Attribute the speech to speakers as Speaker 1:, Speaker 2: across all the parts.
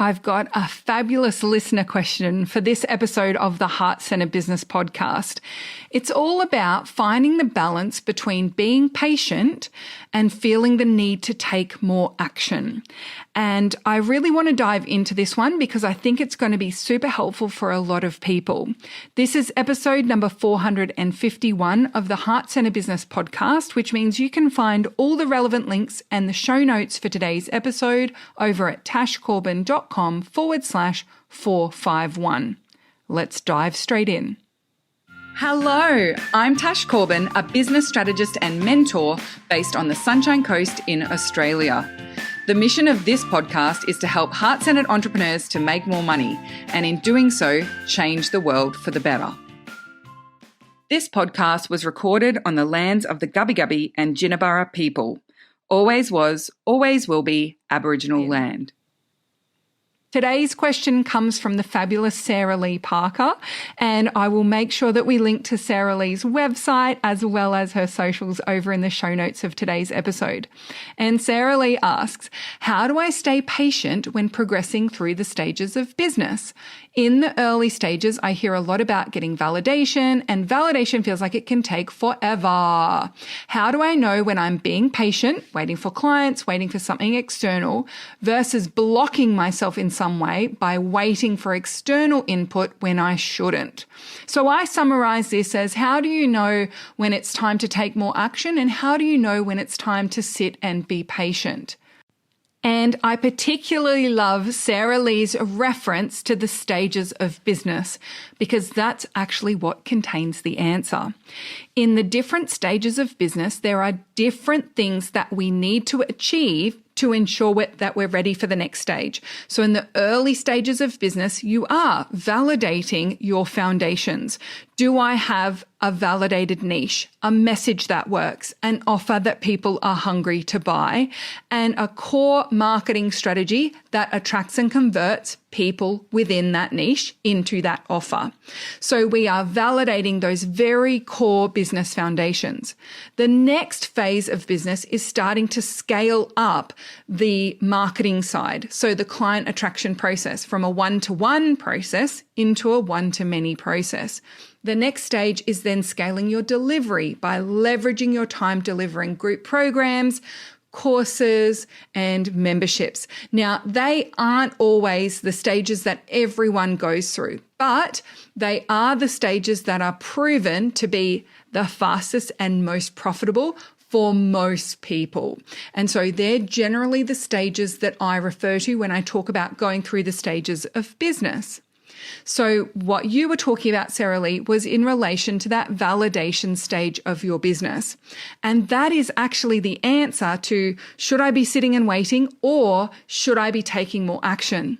Speaker 1: I've got a fabulous listener question for this episode of the Heart Centre Business Podcast. It's all about finding the balance between being patient and feeling the need to take more action. And I really want to dive into this one because I think it's going to be super helpful for a lot of people. This is episode number 451 of the Heart Centre Business Podcast, which means you can find all the relevant links and the show notes for today's episode over at tashcorbin.com/451. Let's dive straight in. Hello, I'm Tash Corbin, a business strategist and mentor based on the Sunshine Coast in Australia. The mission of this podcast is to help heart-centered entrepreneurs to make more money and in doing so, change the world for the better. This podcast was recorded on the lands of the Gubbi Gubbi and Jinnaburra people. Always was, always will be Aboriginal land. Today's question comes from the fabulous Sarah Lee Parker, and I will make sure that we link to Sarah Lee's website as well as her socials over in the show notes of today's episode. And Sarah Lee asks, how do I stay patient when progressing through the stages of business? In the early stages, I hear a lot about getting validation, and validation feels like it can take forever. How do I know when I'm being patient, waiting for clients, waiting for something external, versus blocking myself in some way by waiting for external input when I shouldn't? So I summarize this as, how do you know when it's time to take more action, and how do you know when it's time to sit and be patient? And I particularly love Sarah Lee's reference to the stages of business because that's actually what contains the answer. In the different stages of business, there are different things that we need to achieve to ensure that we're ready for the next stage. So in the early stages of business, you are validating your foundations. Do I have a validated niche, a message that works, an offer that people are hungry to buy, and a core marketing strategy that attracts and converts people within that niche into that offer? So we are validating those very core business foundations. The next phase of business is starting to scale up the marketing side. So the client attraction process from a one-to-one process into a one-to-many process. The next stage is then scaling your delivery by leveraging your time delivering group programs, courses, and memberships. Now, they aren't always the stages that everyone goes through, but they are the stages that are proven to be the fastest and most profitable for most people. And so they're generally the stages that I refer to when I talk about going through the stages of business. So what you were talking about, Sarah Lee, was in relation to that validation stage of your business. And that is actually the answer to, should I be sitting and waiting or should I be taking more action?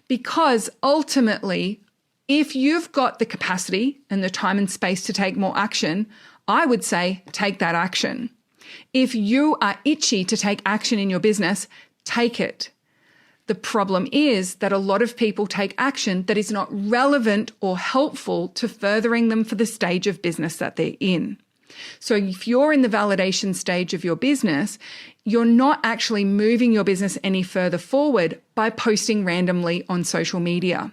Speaker 1: Because ultimately, if you've got the capacity and the time and space to take more action, I would say take that action. If you are itchy to take action in your business, take it. The problem is that a lot of people take action that is not relevant or helpful to furthering them for the stage of business that they're in. So if you're in the validation stage of your business, you're not actually moving your business any further forward by posting randomly on social media.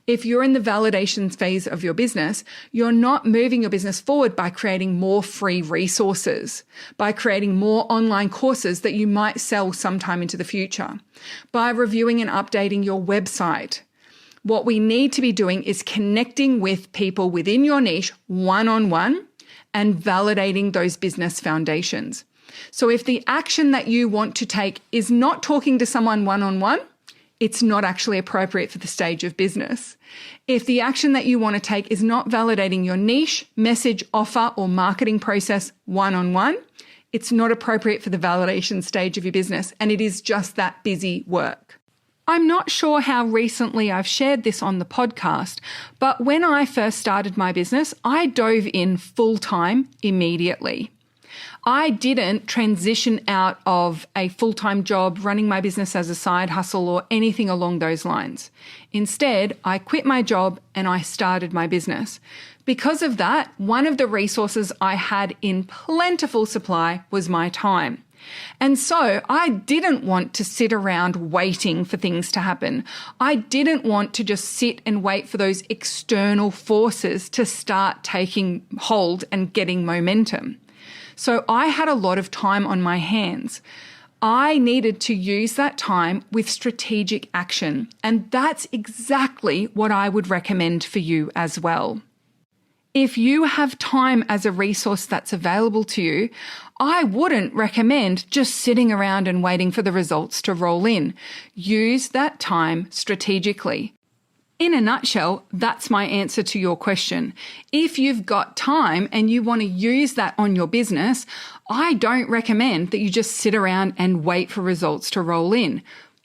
Speaker 1: If you're in the validation phase of your business, you're not moving your business forward by creating more free resources, by creating more online courses that you might sell sometime into the future, by reviewing and updating your website. What we need to be doing is connecting with people within your niche one-on-one and validating those business foundations. So if the action that you want to take is not talking to someone one-on-one, it's not actually appropriate for the stage of business. If the action that you want to take is not validating your niche, message, offer, or marketing process one-on-one, it's not appropriate for the validation stage of your business, and it is just that busy work. I'm not sure how recently I've shared this on the podcast, but when I first started my business, I dove in full-time immediately. I didn't transition out of a full-time job, running my business as a side hustle or anything along those lines. Instead, I quit my job and I started my business. Because of that, one of the resources I had in plentiful supply was my time. And so I didn't want to sit around waiting for things to happen. I didn't want to just sit and wait for those external forces to start taking hold and getting momentum. So I had a lot of time on my hands. I needed to use that time with strategic action, and that's exactly what I would recommend for you as well. If you have time as a resource that's available to you, I wouldn't recommend just sitting around and waiting for the results to roll in. Use that time strategically. In a nutshell, that's my answer to your question. If you've got time and you want to use that on your business, I don't recommend that you just sit around and wait for results to roll in.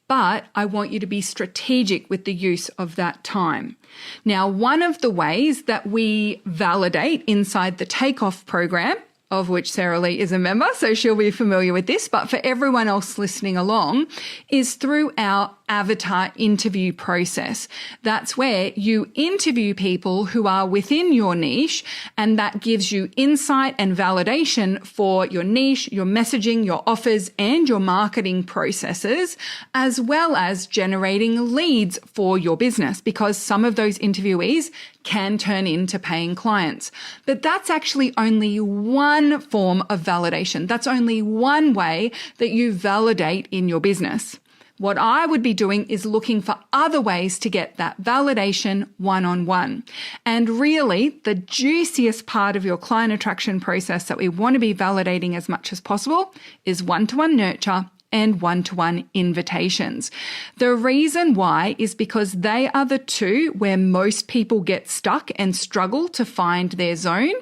Speaker 1: But I want you to be strategic with the use of that time. Now, one of the ways that we validate inside the Takeoff program, of which Sarah Lee is a member, so she'll be familiar with this, but for everyone else listening along, is through our avatar interview process. That's where you interview people who are within your niche, and that gives you insight and validation for your niche, your messaging, your offers, and your marketing processes, as well as generating leads for your business, because some of those interviewees can turn into paying clients. But that's actually only one form of validation. That's only one way that you validate in your business. What I would be doing is looking for other ways to get that validation one-on-one. And really, the juiciest part of your client attraction process that we want to be validating as much as possible is one-to-one nurture and one-to-one invitations. The reason why is because they are the two where most people get stuck and struggle to find their zone.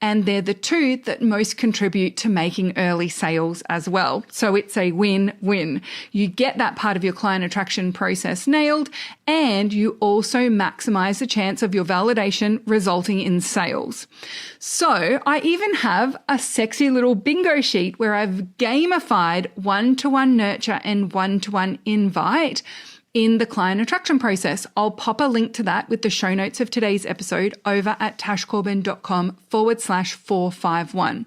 Speaker 1: And they're the two that most contribute to making early sales as well. So it's a win-win. You get that part of your client attraction process nailed, and you also maximize the chance of your validation resulting in sales. So I even have a sexy little bingo sheet where I've gamified one-to-one nurture and one-to-one invite in the client attraction process. I'll pop a link to that with the show notes of today's episode over at tashcorbin.com/451.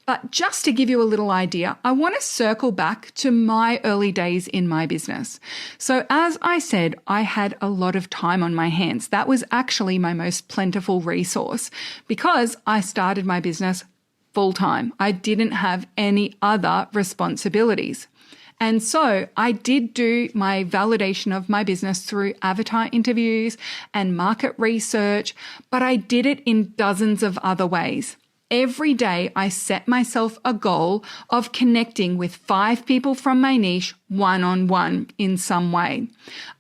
Speaker 1: But just to give you a little idea, I want to circle back to my early days in my business. So as I said, I had a lot of time on my hands. That was actually my most plentiful resource because I started my business full time. I didn't have any other responsibilities. And so I did do my validation of my business through avatar interviews and market research, but I did it in dozens of other ways. Every day I set myself a goal of connecting with 5 people from my niche one-on-one in some way.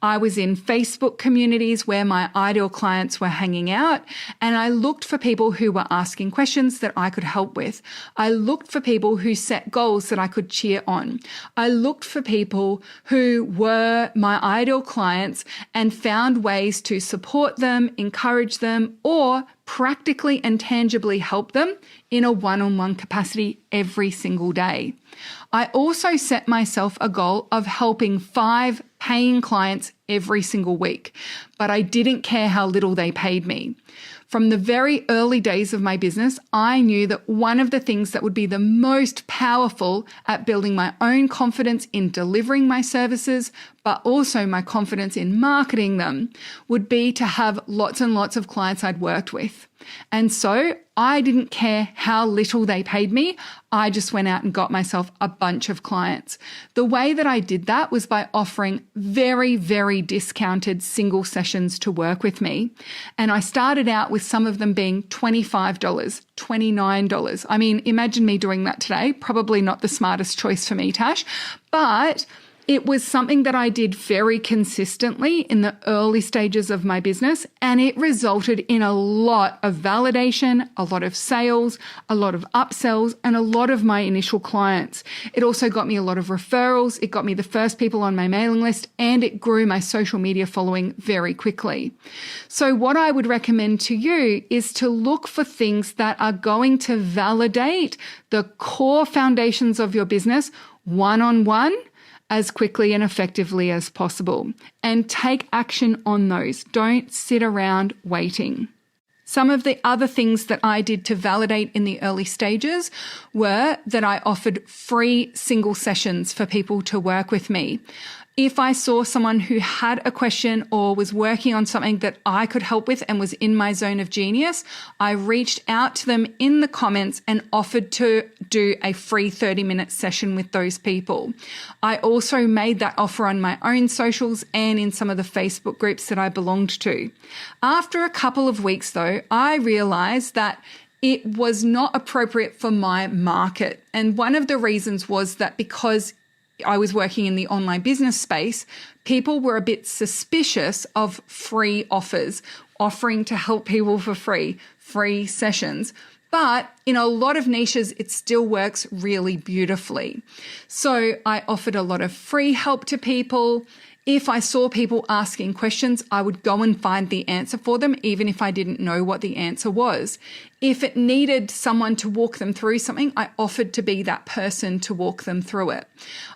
Speaker 1: I was in Facebook communities where my ideal clients were hanging out, and I looked for people who were asking questions that I could help with. I looked for people who set goals that I could cheer on. I looked for people who were my ideal clients and found ways to support them, encourage them, or practically and tangibly help them in a one-on-one capacity every single day. I also set myself a goal of helping 5 paying clients every single week, but I didn't care how little they paid me. From the very early days of my business, I knew that one of the things that would be the most powerful at building my own confidence in delivering my services, but also my confidence in marketing them, would be to have lots and lots of clients I'd worked with. And so I didn't care how little they paid me. I just went out and got myself a bunch of clients. The way that I did that was by offering very, very discounted single sessions to work with me. And I started out with some of them being $25, $29. I mean, imagine me doing that today. Probably not the smartest choice for me, Tash, but it was something that I did very consistently in the early stages of my business, and it resulted in a lot of validation, a lot of sales, a lot of upsells, and a lot of my initial clients. It also got me a lot of referrals. It got me the first people on my mailing list, and it grew my social media following very quickly. So what I would recommend to you is to look for things that are going to validate the core foundations of your business one-on-one, as quickly and effectively as possible, and take action on those. Don't sit around waiting. Some of the other things that I did to validate in the early stages were that I offered free single sessions for people to work with me. If I saw someone who had a question or was working on something that I could help with and was in my zone of genius, I reached out to them in the comments and offered to do a free 30-minute session with those people. I also made that offer on my own socials and in some of the Facebook groups that I belonged to. After a couple of weeks, though, I realized that it was not appropriate for my market. And one of the reasons was that because I was working in the online business space, people were a bit suspicious of free offers, offering to help people for free sessions. But in a lot of niches, it still works really beautifully. So I offered a lot of free help to people. If I saw people asking questions, I would go and find the answer for them, even if I didn't know what the answer was. If it needed someone to walk them through something, I offered to be that person to walk them through it.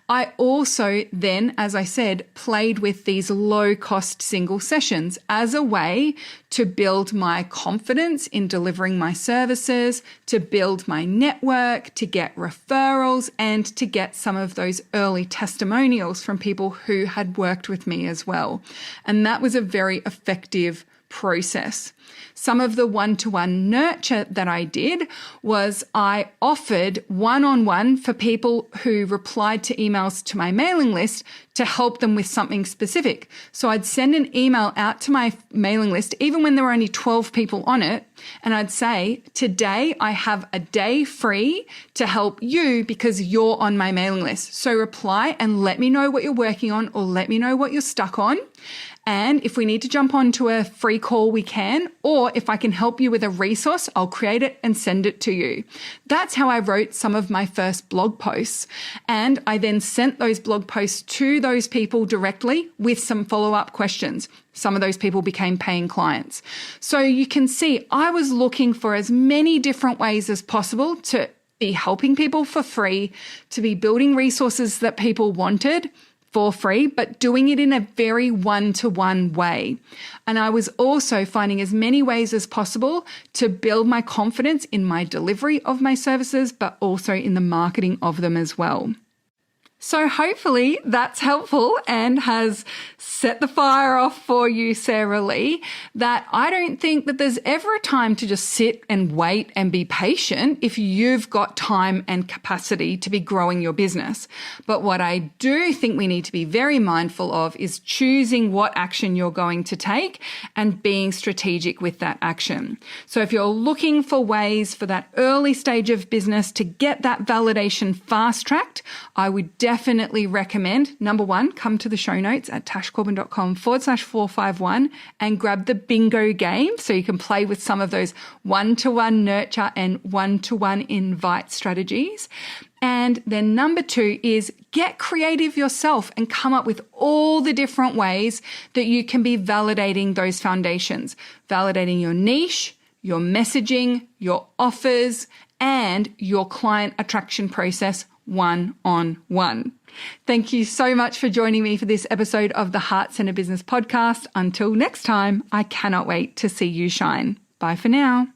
Speaker 1: I also then, as I said, played with these low-cost single sessions as a way to build my confidence in delivering my services, to build my network, to get referrals, and to get some of those early testimonials from people who had worked with me as well. And that was a very effective process. Some of the one-to-one nurture that I did was I offered one-on-one for people who replied to emails to my mailing list to help them with something specific. So I'd send an email out to my mailing list, even when there were only 12 people on it, and I'd say, today I have a day free to help you because you're on my mailing list. So reply and let me know what you're working on or let me know what you're stuck on. And if we need to jump onto a free call, we can. Or if I can help you with a resource, I'll create it and send it to you. That's how I wrote some of my first blog posts. And I then sent those blog posts to those people directly with some follow-up questions. Some of those people became paying clients. So you can see I was looking for as many different ways as possible to be helping people for free, to be building resources that people wanted for free, but doing it in a very one-to-one way. And I was also finding as many ways as possible to build my confidence in my delivery of my services, but also in the marketing of them as well. So hopefully that's helpful and has set the fire off for you, Sarah Lee, that I don't think that there's ever a time to just sit and wait and be patient if you've got time and capacity to be growing your business. But what I do think we need to be very mindful of is choosing what action you're going to take and being strategic with that action. So if you're looking for ways for that early stage of business to get that validation fast-tracked, I would definitely recommend, number one, come to the show notes at tashcorbin.com/451 and grab the bingo game so you can play with some of those one-to-one nurture and one-to-one invite strategies. And then number two is get creative yourself and come up with all the different ways that you can be validating those foundations, validating your niche, your messaging, your offers, and your client attraction process one-on-one. Thank you so much for joining me for this episode of the Heart Centered Business Podcast. Until next time, I cannot wait to see you shine. Bye for now.